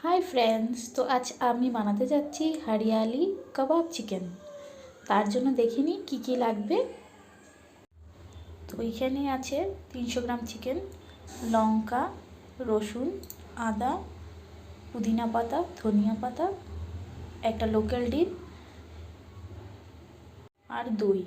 Hi friends, তো আজ আমি বানাতে যাচ্ছি হরিয়ালি কাবাব চিকেন। তার জন্য দেখে নিই কী কী লাগবে। তো এখানে আছে 300 গ্রাম চিকেন, লঙ্কা, রসুন, আদা, পুদিনা পাতা, ধনিয়া পাতা, একটা লোকাল ডিম আর দই।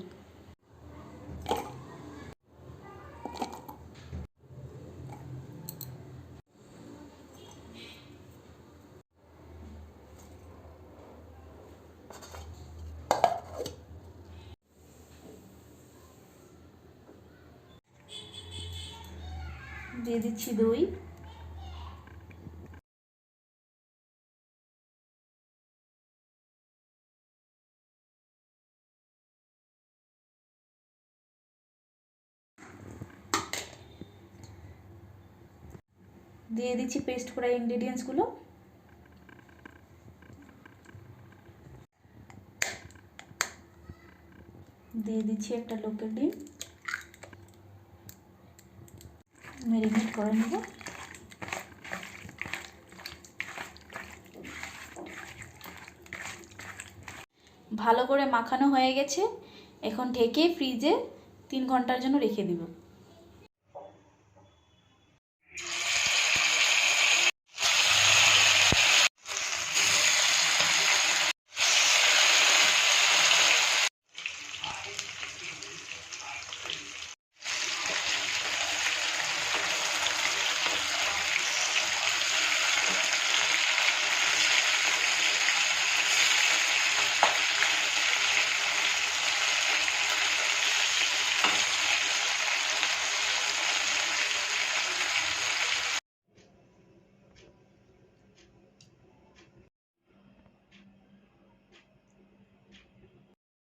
দিয়ে দিচ্ছি দই, দিয়ে দিচ্ছি পেস্ট করা ইনগ্রেডিয়েন্টসগুলো, দিয়ে দিচ্ছি একটা লোকাল ডিম, ম্যারিনেট করে নেব। ভালো করে মাখানো হয়ে গেছে, এখন ঢেকে ফ্রিজে 3 ঘন্টার জন্য রেখে দিব।